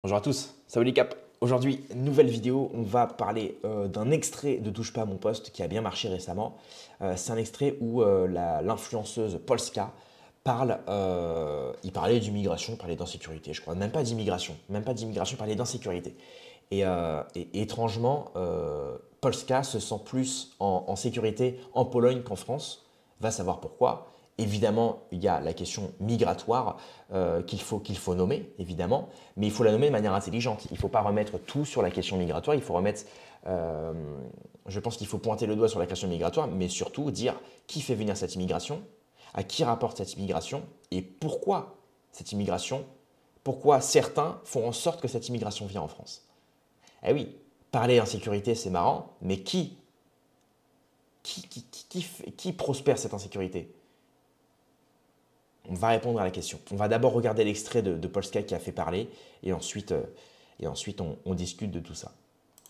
Bonjour à tous, c'est Oli Cap. Aujourd'hui, nouvelle vidéo, on va parler d'un extrait de Touche pas à mon poste qui a bien marché récemment. C'est un extrait où l'influenceuse Polska parle, il parlait d'immigration, il parlait d'insécurité, je crois, même pas d'immigration, il parlait d'insécurité. Et étrangement, Polska se sent plus en sécurité en Pologne qu'en France, va savoir pourquoi. Évidemment, il y a la question migratoire qu'il faut nommer, évidemment, mais il faut la nommer de manière intelligente. Il ne faut pas remettre tout sur la question migratoire, il faut remettre, je pense qu'il faut pointer le doigt sur la question migratoire, mais surtout dire qui fait venir cette immigration, à qui rapporte cette immigration et pourquoi cette immigration, pourquoi certains font en sorte que cette immigration vient en France. Eh oui, parler d'insécurité, c'est marrant, mais qui prospère cette insécurité? On va répondre à la question. On va d'abord regarder l'extrait de Polska qui a fait parler et ensuite on discute de tout ça.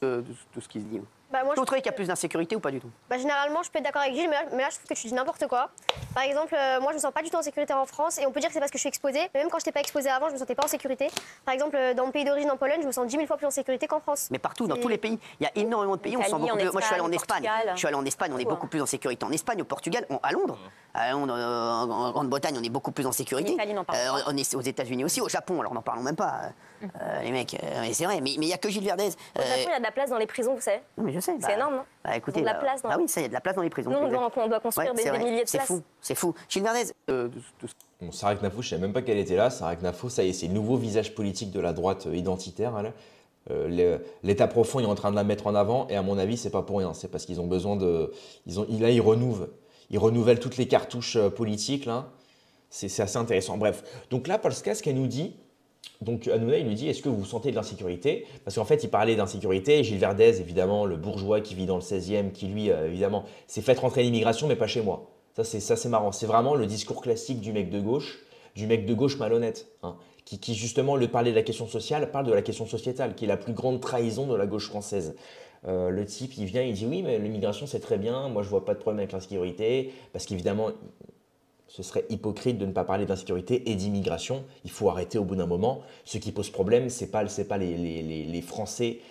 De ce qui se dit. Bah, moi, Vous trouvez qu'il y a plus d'insécurité ou pas du tout? généralement, je peux être d'accord avec Gilles, mais là, je trouve que tu dis n'importe quoi. Par exemple, moi, je me sens pas du tout en sécurité en France, et on peut dire que c'est parce que je suis exposée. Mais même quand je n'étais pas exposée avant, je me sentais pas en sécurité. Par exemple, dans mon pays d'origine, en Pologne, je me sens 10 000 fois plus en sécurité qu'en France. Mais partout, dans tous les pays, il y a énormément de pays. On se sent beaucoup plus. Moi, je suis allé en Espagne. Portugal. Je suis allé en Espagne, on est beaucoup plus en sécurité. En Espagne, au Portugal, à Londres, en Grande-Bretagne, on est beaucoup plus en sécurité. En Italie, n'en parlons pas. On est aux États-Unis aussi, au Japon, alors n'en parlons même pas. Les mecs, c'est vrai. Mais il y a que Gilles Verdez. Au Japon, il y a de la place dans les prisons, vous savez. Non, mais je sais. C'est énorme, non? Bah, écoutez, Ils ont de la place dans- Ah oui, ça, il y a de la place dans les prisons. Nous, on doit construire des milliers de C'est places. fou, c'est fou. Gilles Verdez, Bon, Sarah Knafou, je ne savais même pas qu'elle était là. Sarah Knafou, ça y est, c'est le nouveau visage politique de la droite identitaire. Là. L'État profond est en train de la mettre en avant et à mon avis, c'est pas pour rien. C'est parce qu'ils ont besoin de. Là, ils renouvellent toutes les cartouches politiques. Là. C'est assez intéressant. Bref, donc là, Polska, ce qu'elle nous dit. Donc Hanouna, il lui dit, est-ce que vous sentez de l'insécurité? Parce qu'en fait, il parlait d'insécurité. Gilles Verdez, évidemment, le bourgeois qui vit dans le 16e, qui lui, évidemment, s'est fait rentrer l'immigration, mais pas chez moi. Ça c'est marrant. C'est vraiment le discours classique du mec de gauche malhonnête, hein, qui justement, le parler de la question sociale, parle de la question sociétale, qui est la plus grande trahison de la gauche française. Le type, il vient, il dit, oui, mais l'immigration, c'est très bien. Moi, je vois pas de problème avec l'insécurité. Parce qu'évidemment, ce serait hypocrite de ne pas parler d'insécurité et d'immigration. Il faut arrêter au bout d'un moment. Ce qui pose problème, ce n'est pas les Français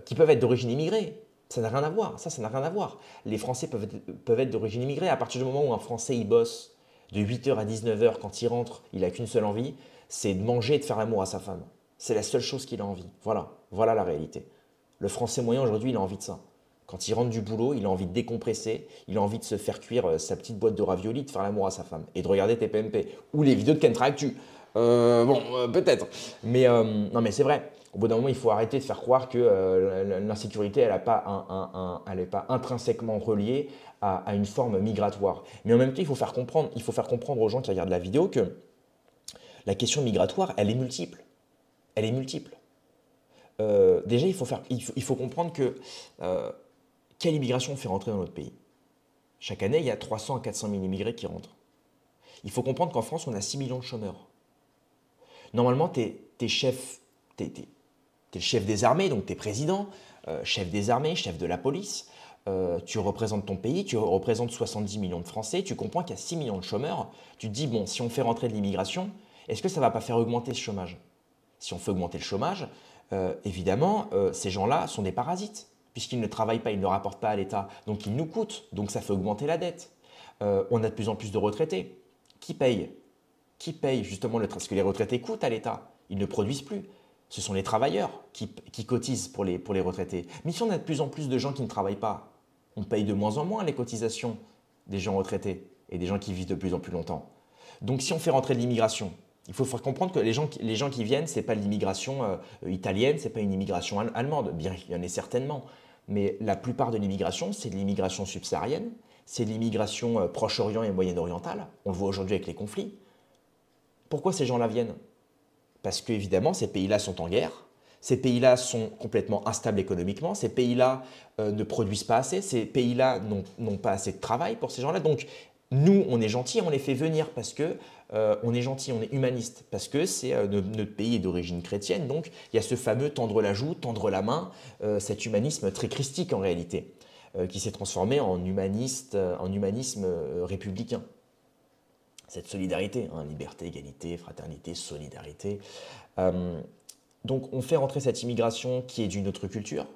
qui peuvent être d'origine immigrée. Ça n'a rien à voir. Ça n'a rien à voir. Les Français peuvent être d'origine immigrée. À partir du moment où un Français il bosse de 8h à 19h, quand il rentre, il n'a qu'une seule envie, c'est de manger et de faire l'amour à sa femme. C'est la seule chose qu'il a envie. Voilà la réalité. Le Français moyen aujourd'hui, il a envie de ça. Quand il rentre du boulot, il a envie de décompresser, il a envie de se faire cuire sa petite boîte de raviolis, de faire l'amour à sa femme et de regarder TPMP ou les vidéos de Kentra Actu. Peut-être. Mais non, mais c'est vrai. Au bout d'un moment, il faut arrêter de faire croire que l'insécurité, elle n'est pas intrinsèquement reliée à une forme migratoire. Mais en même temps, il faut faire comprendre aux gens qui regardent la vidéo que la question migratoire, elle est multiple. Elle est multiple. Déjà, il faut comprendre que quelle immigration on fait rentrer dans notre pays? Chaque année, il y a 300 à 400 000 immigrés qui rentrent. Il faut comprendre qu'en France, on a 6 millions de chômeurs. Normalement, tu es le chef des armées, donc tu es président, chef des armées, chef de la police. Tu représentes ton pays, tu représentes 70 millions de Français. Tu comprends qu'il y a 6 millions de chômeurs. Tu te dis, bon, si on fait rentrer de l'immigration, est-ce que ça ne va pas faire augmenter ce chômage? Si on fait augmenter le chômage, évidemment, ces gens-là sont des parasites, puisqu'ils ne travaillent pas, ils ne rapportent pas à l'État, donc ils nous coûtent, donc ça fait augmenter la dette. On a de plus en plus de retraités. Qui paye? Qui paye justement ce que les retraités coûtent à l'État? Ils ne produisent plus. Ce sont les travailleurs qui cotisent pour les retraités. Mais si on a de plus en plus de gens qui ne travaillent pas, on paye de moins en moins les cotisations des gens retraités et des gens qui vivent de plus en plus longtemps. Donc si on fait rentrer de l'immigration, il faut comprendre que les gens qui viennent, ce n'est pas l'immigration italienne, ce n'est pas une immigration allemande, bien qu'il y en ait certainement. Mais la plupart de l'immigration, c'est de l'immigration subsaharienne, c'est de l'immigration Proche-Orient et Moyen-Orientale. On le voit aujourd'hui avec les conflits. Pourquoi ces gens-là viennent? Parce qu'évidemment, ces pays-là sont en guerre, ces pays-là sont complètement instables économiquement, ces pays-là ne produisent pas assez, ces pays-là n'ont pas assez de travail pour ces gens-là. Donc, nous, on est gentils, on les fait venir parce que on est gentil, on est humaniste, parce que notre pays est d'origine chrétienne, donc il y a ce fameux tendre la joue, tendre la main, cet humanisme très christique en réalité, qui s'est transformé en humanisme républicain. Cette solidarité, hein, liberté, égalité, fraternité, solidarité. Donc on fait rentrer cette immigration qui est d'une autre culture,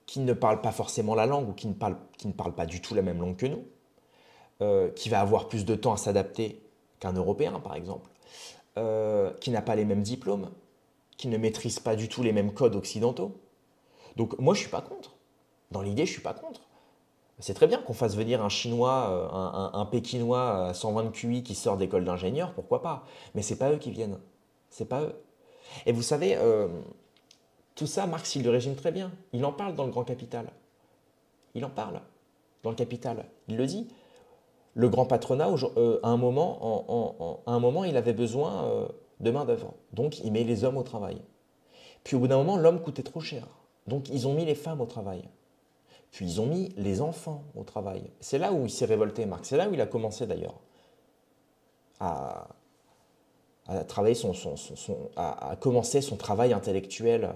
qui ne parle pas forcément la langue ou qui ne parle pas du tout la même langue que nous, qui va avoir plus de temps à s'adapter qu'un Européen par exemple, qui n'a pas les mêmes diplômes, qui ne maîtrise pas du tout les mêmes codes occidentaux. Donc moi je ne suis pas contre. Dans l'idée je ne suis pas contre. C'est très bien qu'on fasse venir un Chinois, un Pékinois à 120 QI qui sort d'école d'ingénieur, pourquoi pas. Mais ce n'est pas eux qui viennent. C'est pas eux. Et vous savez, tout ça, Marx, il le résume très bien. Il en parle dans le Grand Capital. Il en parle dans le Capital. Il le dit. Le grand patronat, à un moment, il avait besoin de main-d'œuvre. Donc, il met les hommes au travail. Puis, au bout d'un moment, l'homme coûtait trop cher. Donc, ils ont mis les femmes au travail. Puis, ils ont mis les enfants au travail. C'est là où il s'est révolté, Marx. C'est là où il a commencé, d'ailleurs, à travailler à commencer son travail intellectuel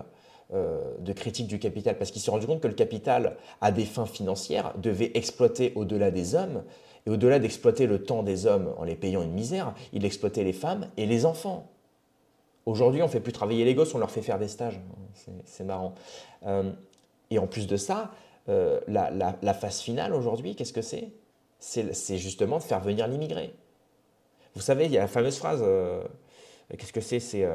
de critique du capital, parce qu'il s'est rendu compte que le capital, à des fins financières, devait exploiter au-delà des hommes, et au-delà d'exploiter le temps des hommes en les payant une misère, il exploitait les femmes et les enfants. Aujourd'hui, on ne fait plus travailler les gosses, on leur fait faire des stages. C'est marrant. Et en plus de ça, la phase finale aujourd'hui, qu'est-ce que c'est? C'est justement de faire venir l'immigré. Vous savez, il y a la fameuse phrase, qu'est-ce que c'est? C'est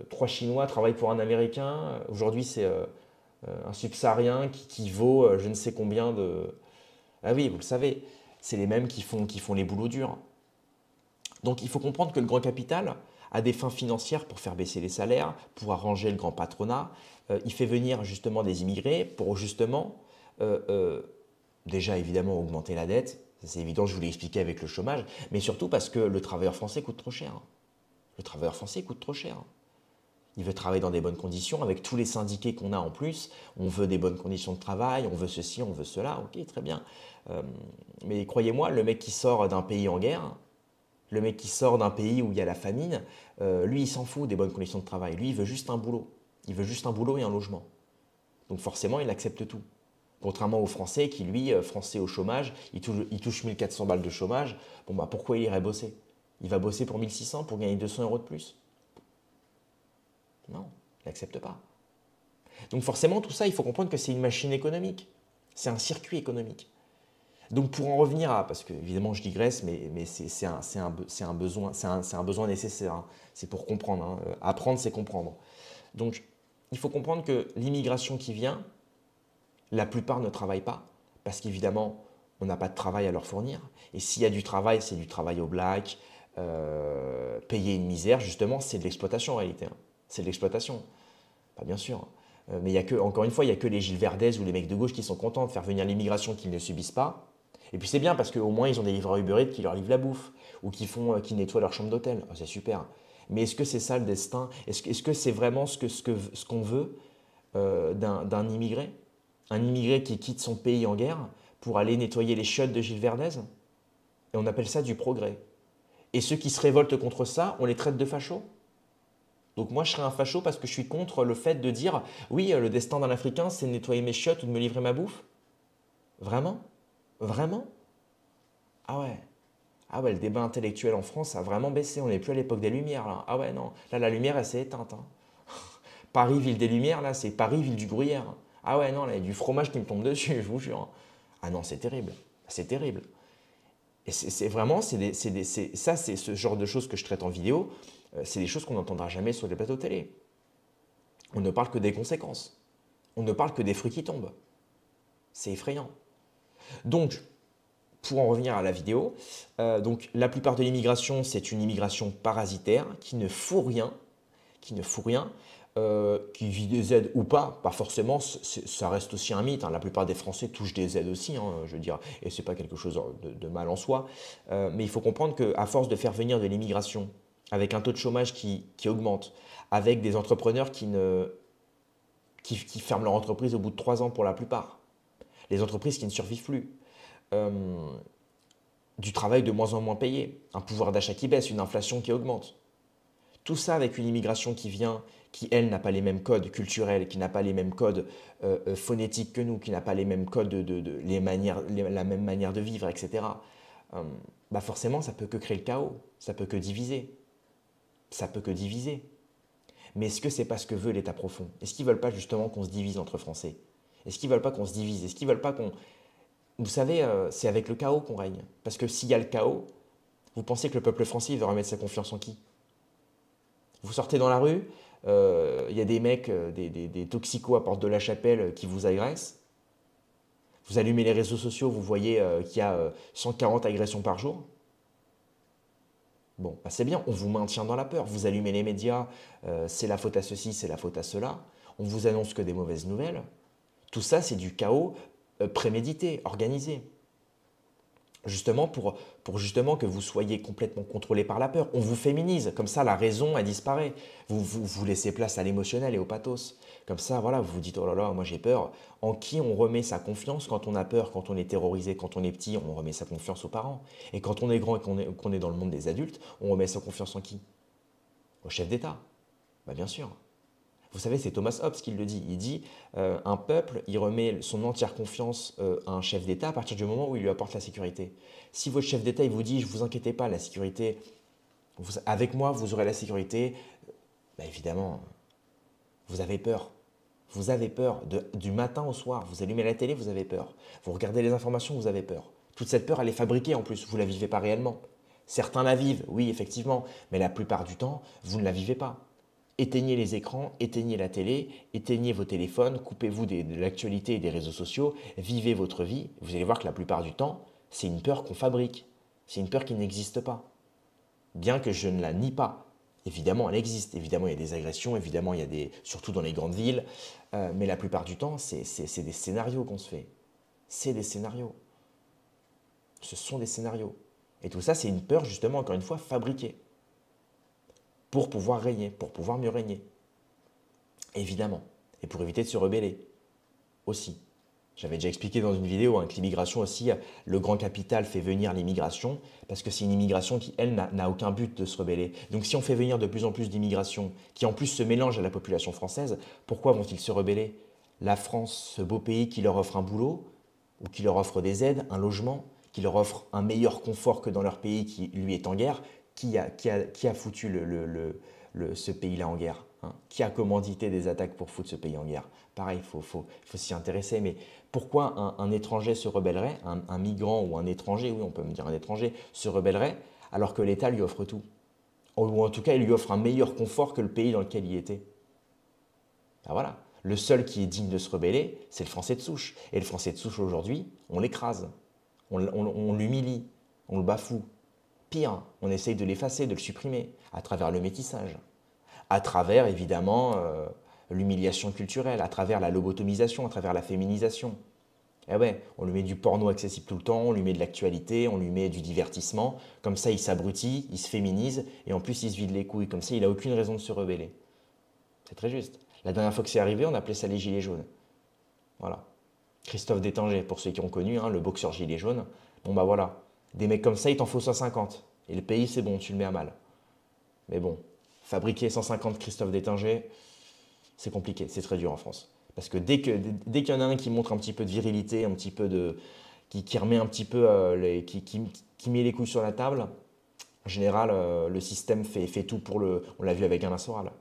3 Chinois travaillent pour un Américain. Aujourd'hui, c'est un subsaharien qui vaut je ne sais combien de... Ah oui, vous le savez, c'est les mêmes qui font les boulots durs. Donc il faut comprendre que le grand capital a des fins financières pour faire baisser les salaires, pour arranger le grand patronat. Il fait venir justement des immigrés pour justement, déjà évidemment, augmenter la dette. C'est évident, je vous l'ai expliqué avec le chômage, mais surtout parce que le travailleur français coûte trop cher. Le travailleur français coûte trop cher. Il veut travailler dans des bonnes conditions, avec tous les syndiqués qu'on a en plus. On veut des bonnes conditions de travail, on veut ceci, on veut cela, ok, très bien. Mais croyez-moi, le mec qui sort d'un pays en guerre, le mec qui sort d'un pays où il y a la famine, lui, il s'en fout des bonnes conditions de travail. Lui, il veut juste un boulot. Il veut juste un boulot et un logement. Donc forcément, il accepte tout. Contrairement aux Français qui, lui, Français au chômage, il touche 1400 balles de chômage. Bon, bah pourquoi il irait bosser? Il va bosser pour 1600 pour gagner 200 € de plus? Non, il n'accepte pas. Donc forcément, tout ça, il faut comprendre que c'est une machine économique. C'est un circuit économique. Donc pour en revenir à, parce que évidemment je digresse, mais c'est un besoin nécessaire. Hein. C'est pour comprendre. Hein. Apprendre, c'est comprendre. Donc il faut comprendre que l'immigration qui vient, la plupart ne travaillent pas, parce qu'évidemment, on n'a pas de travail à leur fournir. Et s'il y a du travail, c'est du travail au black, payer une misère, justement, c'est de l'exploitation en réalité. Hein. C'est de l'exploitation. Pas bien sûr. Mais encore une fois, il n'y a que les Gilles Verdez ou les mecs de gauche qui sont contents de faire venir l'immigration qu'ils ne subissent pas. Et puis c'est bien parce qu'au moins ils ont des livreurs Uber Eats qui leur livrent la bouffe ou qui nettoient leur chambre d'hôtel. Oh, c'est super. Mais est-ce que c'est ça le destin? Est-ce que c'est vraiment ce qu'on veut d'un immigré? Un immigré qui quitte son pays en guerre pour aller nettoyer les chiottes de Gilles Verdez? Et on appelle ça du progrès. Et ceux qui se révoltent contre ça, on les traite de fachos? Donc moi, je serais un facho parce que je suis contre le fait de dire « Oui, le destin d'un Africain, c'est de nettoyer mes chiottes ou de me livrer ma bouffe ». Vraiment? Vraiment? Ah ouais. Ah ouais, le débat intellectuel en France a vraiment baissé. On n'est plus à l'époque des Lumières, là. Ah ouais, non. Là, la lumière, elle s'est éteinte. Hein. Paris, ville des Lumières, là, c'est Paris, ville du gruyère. Ah ouais, non, là, il y a du fromage qui me tombe dessus, je vous jure. Ah non, c'est terrible. C'est terrible. Et c'est vraiment, ça, c'est ce genre de choses que je traite en vidéo. C'est des choses qu'on n'entendra jamais sur les plateaux télé. On ne parle que des conséquences. On ne parle que des fruits qui tombent. C'est effrayant. Donc, pour en revenir à la vidéo, donc la plupart de l'immigration, c'est une immigration parasitaire qui ne fout rien, qui vit des aides ou pas forcément, ça reste aussi un mythe. Hein. La plupart des Français touchent des aides aussi, hein, je veux dire, et c'est pas quelque chose de mal en soi. Mais il faut comprendre qu'à force de faire venir de l'immigration, avec un taux de chômage qui augmente, avec des entrepreneurs qui ferment leur entreprise au bout de 3 ans pour la plupart, les entreprises qui ne survivent plus, du travail de moins en moins payé, un pouvoir d'achat qui baisse, une inflation qui augmente. Tout ça avec une immigration qui vient, qui elle n'a pas les mêmes codes culturels, qui n'a pas les mêmes codes phonétiques que nous, qui n'a pas les mêmes codes, la même manière de vivre, etc. Bah forcément, ça peut que créer le chaos, ça peut que diviser. Ça peut que diviser. Mais est-ce que c'est pas ce que veut l'État profond? Est-ce qu'ils veulent pas justement qu'on se divise entre Français? Est-ce qu'ils veulent pas qu'on se divise? Est-ce qu'ils veulent pas qu'on... Vous savez, c'est avec le chaos qu'on règne. Parce que s'il y a le chaos, vous pensez que le peuple français il va remettre sa confiance en qui? Vous sortez dans la rue, y a des mecs, des toxicos à Porte de la Chapelle qui vous agressent. Vous allumez les réseaux sociaux, vous voyez qu'il y a 140 agressions par jour. Bon, bah c'est bien, on vous maintient dans la peur. Vous allumez les médias, c'est la faute à ceci, c'est la faute à cela. On vous annonce que des mauvaises nouvelles. Tout ça, c'est du chaos prémédité, organisé. Justement pour justement que vous soyez complètement contrôlé par la peur. On vous féminise, comme ça la raison elle disparaît. Vous laissez place à l'émotionnel et au pathos. Comme ça, voilà, vous vous dites, oh là là, moi j'ai peur. En qui on remet sa confiance quand on a peur, quand on est terrorisé, quand on est petit, on remet sa confiance aux parents. Et quand on est grand et qu'on est dans le monde des adultes, on remet sa confiance en qui? Au chef d'État. Bah, bien sûr. Vous savez, c'est Thomas Hobbes qui le dit. Il dit un peuple, il remet son entière confiance à un chef d'État à partir du moment où il lui apporte la sécurité. Si votre chef d'État il vous dit, je ne vous inquiétez pas, la sécurité, avec moi, vous aurez la sécurité, bah évidemment, vous avez peur. Vous avez peur. Du matin au soir, vous allumez la télé, vous avez peur. Vous regardez les informations, vous avez peur. Toute cette peur, elle est fabriquée en plus, vous ne la vivez pas réellement. Certains la vivent, oui, effectivement, mais la plupart du temps, vous ne la vivez pas. Éteignez les écrans, éteignez la télé, éteignez vos téléphones, coupez-vous de l'actualité et des réseaux sociaux, vivez votre vie. Vous allez voir que la plupart du temps, c'est une peur qu'on fabrique. C'est une peur qui n'existe pas. Bien que je ne la nie pas. Évidemment, elle existe. Évidemment, il y a des agressions. Évidemment, il y a des, surtout dans les grandes villes. Mais la plupart du temps, c'est des scénarios qu'on se fait. C'est des scénarios. Ce sont des scénarios. Et tout ça, c'est une peur, justement, encore une fois, fabriquée. Pour pouvoir régner, pour pouvoir mieux régner. Évidemment. Et pour éviter de se rebeller. Aussi. J'avais déjà expliqué dans une vidéo que l'immigration aussi, le grand capital fait venir l'immigration parce que c'est une immigration qui, elle, n'a aucun but de se rebeller. Donc si on fait venir de plus en plus d'immigration qui en plus se mélange à la population française, pourquoi vont-ils se rebeller? La France, ce beau pays qui leur offre un boulot ou qui leur offre des aides, un logement, qui leur offre un meilleur confort que dans leur pays qui, lui, est en guerre, qui a foutu ce pays-là en guerre, hein? Qui a commandité des attaques pour foutre ce pays en guerre? Pareil, il faut s'y intéresser. Mais pourquoi un étranger se rebellerait, un migrant ou un étranger, oui, on peut me dire un étranger, se rebellerait alors que l'État lui offre tout? Ou en tout cas, il lui offre un meilleur confort que le pays dans lequel il était. Ben voilà. Le seul qui est digne de se rebeller, c'est le Français de souche. Et le Français de souche, aujourd'hui, on l'écrase. On l'humilie, on le bafoue. Pire, on essaye de l'effacer, de le supprimer, à travers le métissage, à travers, évidemment, l'humiliation culturelle, à travers la lobotomisation, à travers la féminisation. Eh ouais, on lui met du porno accessible tout le temps, on lui met de l'actualité, on lui met du divertissement, comme ça il s'abrutit, il se féminise, et en plus il se vide les couilles, comme ça il n'a aucune raison de se rebeller. C'est très juste. La dernière fois que c'est arrivé, on appelait ça les gilets jaunes. Voilà. Christophe Détanger, pour ceux qui ont connu, le boxeur gilet jaune, bon bah voilà. Des mecs comme ça, il t'en faut 150. Et le pays, c'est bon, tu le mets à mal. Mais bon, fabriquer 150 Christophe Détinger, c'est compliqué, c'est très dur en France. Parce que dès qu'il y en a un qui montre un petit peu de virilité, un petit peu de, qui remet un petit peu, qui met les couilles sur la table, en général, le système fait tout pour le... On l'a vu avec Alain Soral,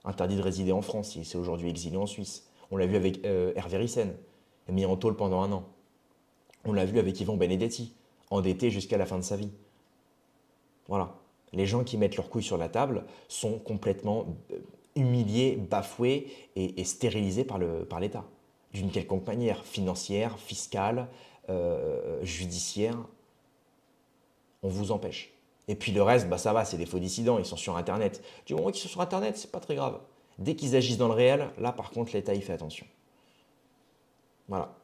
interdit de résider en France, il s'est aujourd'hui exilé en Suisse. On l'a vu avec Hervé Ryssen, mis en tôle pendant 1 an. On l'a vu avec Yvon Benedetti, endetté jusqu'à la fin de sa vie. Voilà. Les gens qui mettent leurs couilles sur la table sont complètement humiliés, bafoués et stérilisés par l'État. D'une quelconque manière, financière, fiscale, judiciaire. On vous empêche. Et puis le reste, bah ça va, c'est des faux dissidents, ils sont sur Internet. Du moment qu'ils sont sur Internet, c'est pas très grave. Dès qu'ils agissent dans le réel, là par contre, l'État y fait attention. Voilà.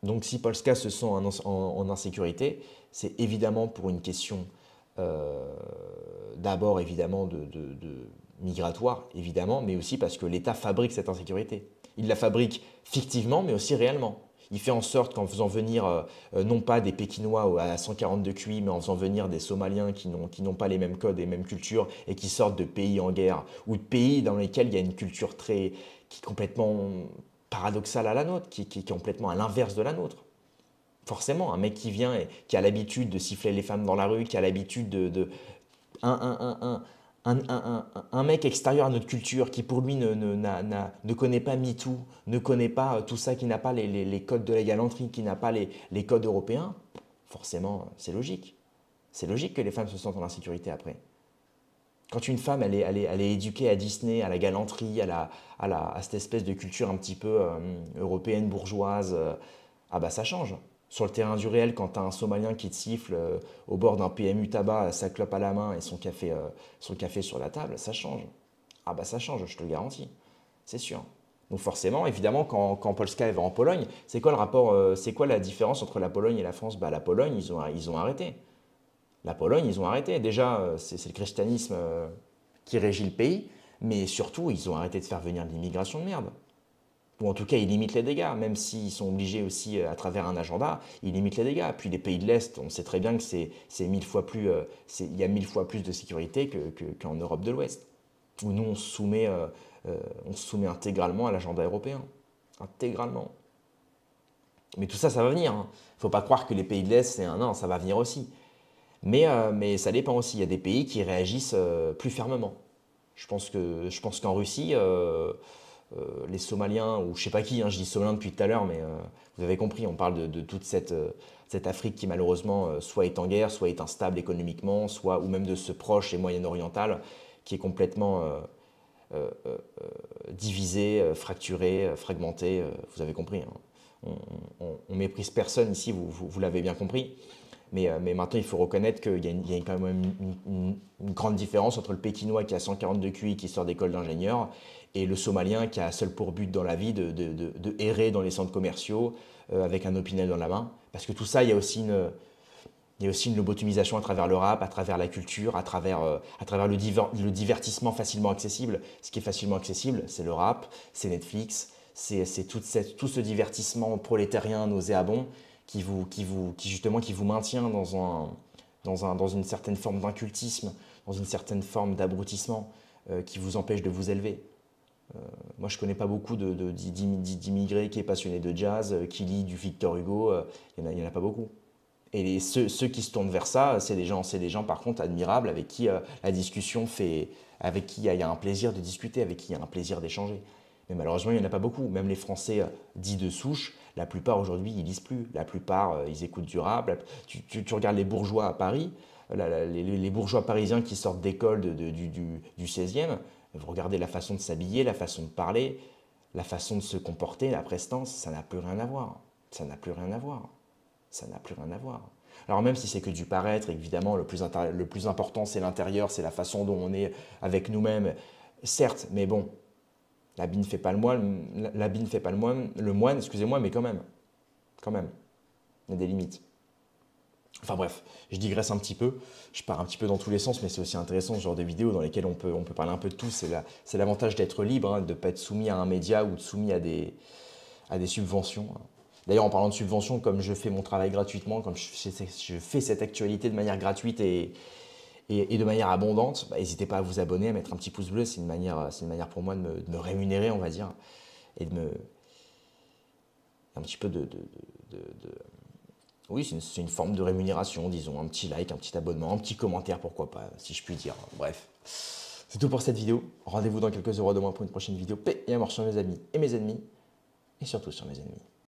Donc si Polska se sent en insécurité, c'est évidemment pour une question d'abord évidemment de migratoire, évidemment, mais aussi parce que l'État fabrique cette insécurité. Il la fabrique fictivement, mais aussi réellement. Il fait en sorte qu'en faisant venir non pas des Pékinois à 142 QI, mais en faisant venir des Somaliens qui n'ont pas les mêmes codes et les mêmes cultures et qui sortent de pays en guerre ou de pays dans lesquels il y a une culture qui est complètement paradoxale à la nôtre, qui est complètement à l'inverse de la nôtre. Forcément, un mec qui vient et qui a l'habitude de siffler les femmes dans la rue, qui a l'habitude un mec extérieur à notre culture qui pour lui ne connaît pas MeToo, ne connaît pas tout ça, qui n'a pas les codes de la galanterie, qui n'a pas les codes européens, forcément c'est logique. C'est logique que les femmes se sentent en insécurité après. Quand une femme elle est éduquée à Disney, à la galanterie, à cette espèce de culture un petit peu européenne, bourgeoise, ah bah ça change. Sur le terrain du réel, quand tu as un Somalien qui te siffle au bord d'un PMU tabac, sa clope à la main et son café sur la table, ça change. Ah bah ça change, je te le garantis. C'est sûr. Donc forcément, évidemment, quand Polska va en Pologne, c'est quoi le rapport, c'est quoi la différence entre la Pologne et la France? Bah la Pologne, ils ont arrêté. La Pologne, ils ont arrêté. Déjà, c'est le christianisme qui régit le pays, mais surtout, ils ont arrêté de faire venir de l'immigration de merde. Ou en tout cas, ils limitent les dégâts, même s'ils sont obligés aussi, à travers un agenda, ils limitent les dégâts. Puis les pays de l'Est, on sait très bien que il y a 1000 fois plus de sécurité qu'en Europe de l'Ouest, où nous, on se soumet intégralement à l'agenda européen. Intégralement. Mais tout ça, ça va venir. Il ne faut pas croire que les pays de l'Est, c'est un non, ça va venir aussi. Mais ça dépend aussi. Il y a des pays qui réagissent plus fermement. Je pense qu'en Russie, les Somaliens, ou je sais pas qui, je dis Somaliens depuis tout à l'heure, mais vous avez compris, on parle de toute cette Afrique qui malheureusement soit est en guerre, soit est instable économiquement, ou même de ce Proche et Moyen-Oriental qui est complètement divisé, fracturé, fragmenté, vous avez compris. On méprise personne ici, vous l'avez bien compris. Mais maintenant, il faut reconnaître qu'il y a quand même une grande différence entre le Pékinois qui a 142 QI, qui sort d'école d'ingénieur, et le Somalien qui a seul pour but dans la vie de errer dans les centres commerciaux avec un Opinel dans la main. Parce que tout ça, il y a aussi une lobotomisation à travers le rap, à travers la culture, à travers le divertissement facilement accessible. Ce qui est facilement accessible, c'est le rap, c'est Netflix, c'est tout ce divertissement prolétarien nauséabond qui vous maintient dans une certaine forme d'incultisme, dans une certaine forme d'abrutissement qui vous empêche de vous élever. Moi, je ne connais pas beaucoup d'immigrés qui est passionné de jazz, qui lit du Victor Hugo, il n'y en a pas beaucoup. Et ceux qui se tournent vers ça, c'est des gens par contre admirables, avec qui la discussion avec qui il y a un plaisir de discuter, avec qui il y a un plaisir d'échanger. Mais malheureusement, il n'y en a pas beaucoup. Même les Français dits de souche, la plupart aujourd'hui, ils lisent plus. La plupart, ils écoutent du rap. Tu regardes les bourgeois à Paris, les bourgeois parisiens qui sortent d'école du 16e, vous regardez la façon de s'habiller, la façon de parler, la façon de se comporter, la prestance, ça n'a plus rien à voir. Ça n'a plus rien à voir. Ça n'a plus rien à voir. Alors même si c'est que du paraître, évidemment, le plus important, c'est l'intérieur, c'est la façon dont on est avec nous-mêmes. Certes, mais bon, l'habit ne fait pas le moine, excusez-moi, mais quand même, il y a des limites. Enfin bref, je digresse un petit peu, je pars un petit peu dans tous les sens, mais c'est aussi intéressant ce genre de vidéos dans lesquelles on peut parler un peu de tout. C'est l'avantage d'être libre, de ne pas être soumis à un média ou soumis à des subventions. D'ailleurs, en parlant de subventions, comme je fais mon travail gratuitement, comme je fais cette actualité de manière gratuite et de manière abondante, n'hésitez pas à vous abonner, à mettre un petit pouce bleu, c'est une manière pour moi de me rémunérer, on va dire, et un petit peu oui, c'est une forme de rémunération, disons, un petit like, un petit abonnement, un petit commentaire, pourquoi pas, si je puis dire. Bref, c'est tout pour cette vidéo. Rendez-vous dans quelques heures de moins pour une prochaine vidéo. Paix et amour sur mes amis et mes ennemis, et surtout sur mes ennemis.